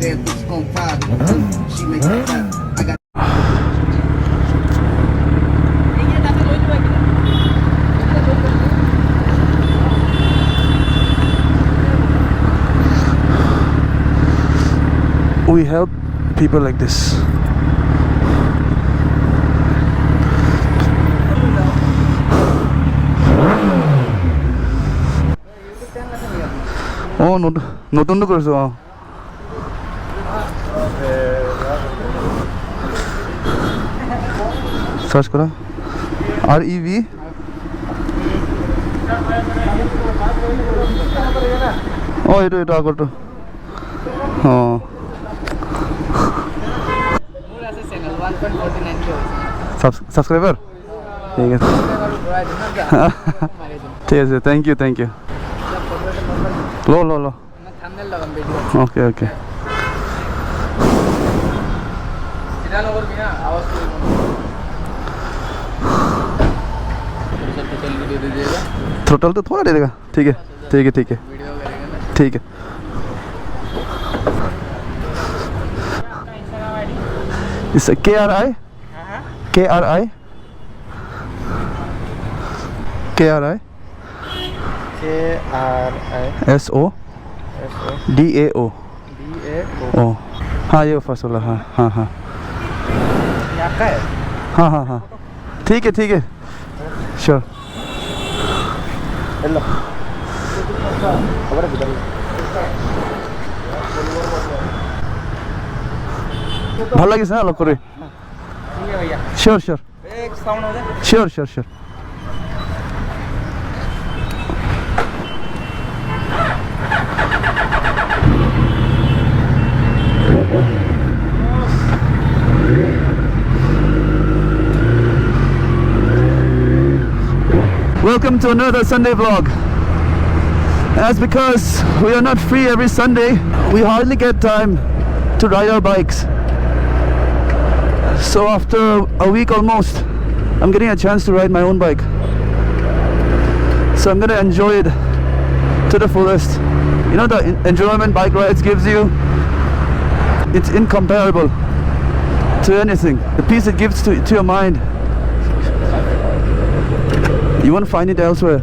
bad bitch gon' pop. She make it pop. I got. We help people like this. Oh, নতুন কৰিছো search কৰা REV এইটো আগৰটো subscriber ঠিক আছে ঠিক আছে থ্যাংক ইউ লো ওকে थ्रोटल तो थोड़ा दे देगा ठीक है इस KRI SO DAO हाँ ये फर्स्ट वाला हाँ हाँ ठीक है श्योर ভাল লাগিছে অলপ কৰি sure Welcome to another Sunday vlog. That's because we are not free every Sunday. We hardly get time to ride our bikes. So after a week almost, I'm getting a chance to ride my own bike. So I'm gonna enjoy it to the fullest. You know, the enjoyment bike rides gives you, it's incomparable to anything. The peace it gives to your mind, you won't find it elsewhere.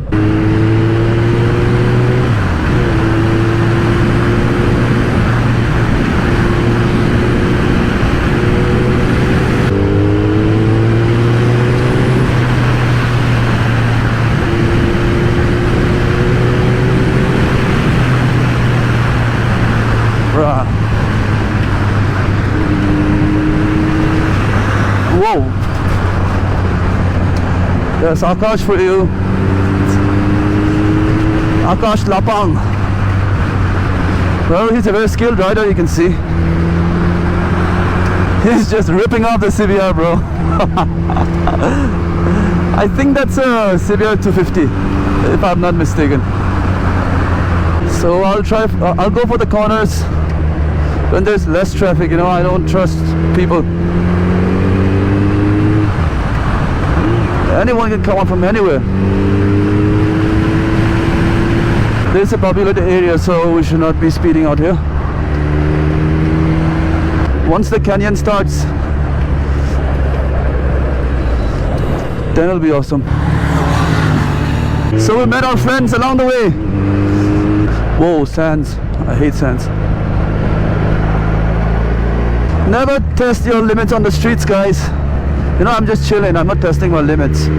Whoa, there's Akash for you. Akash Lapang. Well, he's a very skilled rider, you can see. He's just ripping off the CBR, bro. I think that's a CBR 250, if I'm not mistaken. So I'll go for the corners when there's less traffic, you know. I don't trust people. Anyone can come up from anywhere. This is a populated area, so we should not be speeding out here. Once the canyon starts, then it'll be awesome. So we met our friends along the way. Whoa, sands. I hate sands. Never test your limits on the streets, guys. You know, I'm just chilling. I'm not testing my limits. You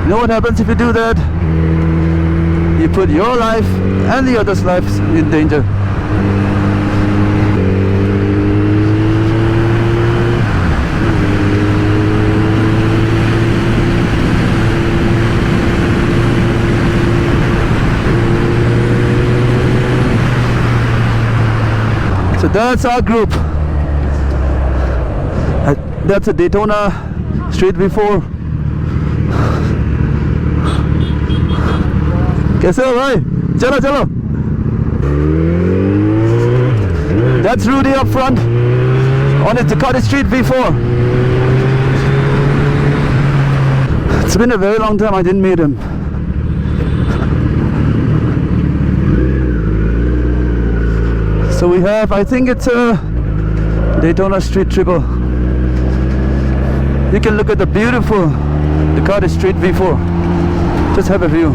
know what happens if you do that? You put your life and the others' lives in danger. So that's our group. That's a Daytona StreetV4. कैसे हो भाई? चलो. That's Rudy up front on his Ducati StreetV4. It's been a very long time I didn't meet him. So we have, I think it's a Daytona Street Triple. You can look at the beautiful Ducati StreetV4. Just have a view.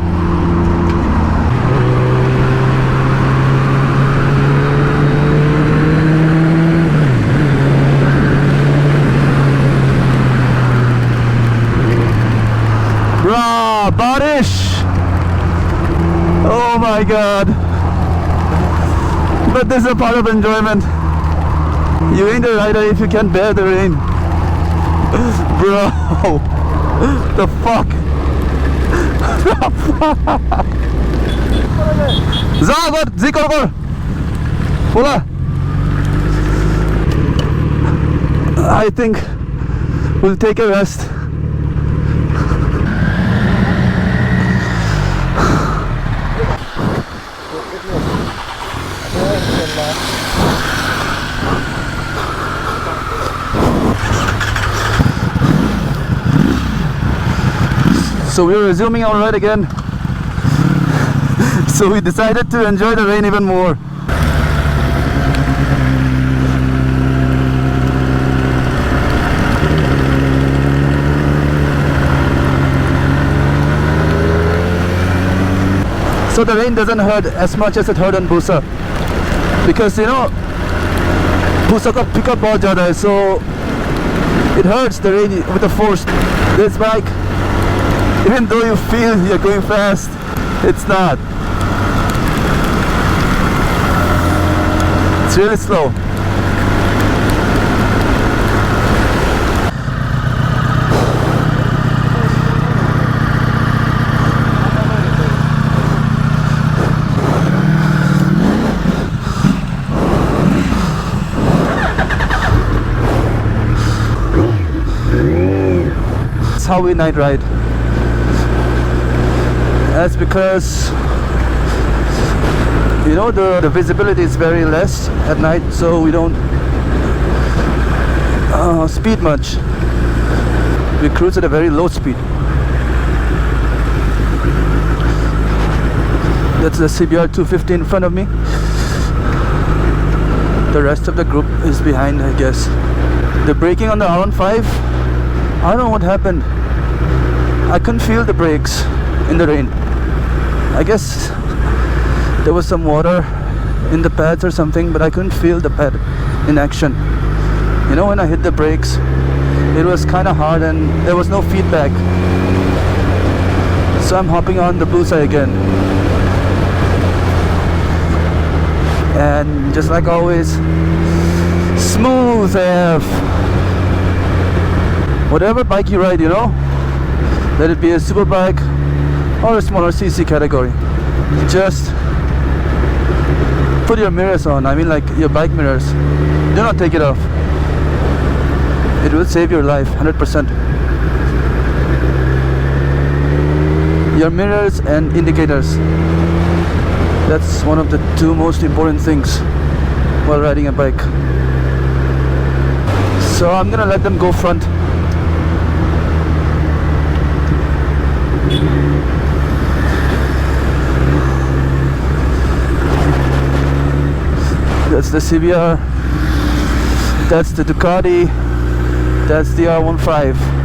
Bruh, Barish! Oh my god. But this is a part of enjoyment. You ain't a rider if you can't bear the rain. Bro, the fuck? Zagor, Zikor, Pula. I think we'll take a rest. So we're resuming our ride again. So we decided to enjoy the rain even more. So the rain doesn't hurt as much as it hurt on Busa, because you know Busa ka pickup bahut zyada hai, so it hurts the rain with the force. This bike, even though you feel you're going fast, it's not. It's really slow. That's how we night ride. That's because you know the visibility is very less at night, so we don't speed much. We cruise at a very low speed. That's the CBR 250 in front of me. The rest of the group is behind, I guess. The braking on the R15, I don't know what happened. I couldn't feel the brakes in the rain. I guess there was some water in the pads or something, but I couldn't feel the pad in action. You know, when I hit the brakes, it was kind of hard and there was no feedback. So I'm hopping on the Busa again. And just like always, smooth AF. Whatever bike you ride, you know, let it be a super bike or a smaller CC category, just put your mirrors on. I mean, like your bike mirrors. Do not take it off. It will save your life 100%. Your mirrors and indicators. That's one of the two most important things while riding a bike. So I'm gonna let them go front. That's the CBR, that's the Ducati, that's the R15.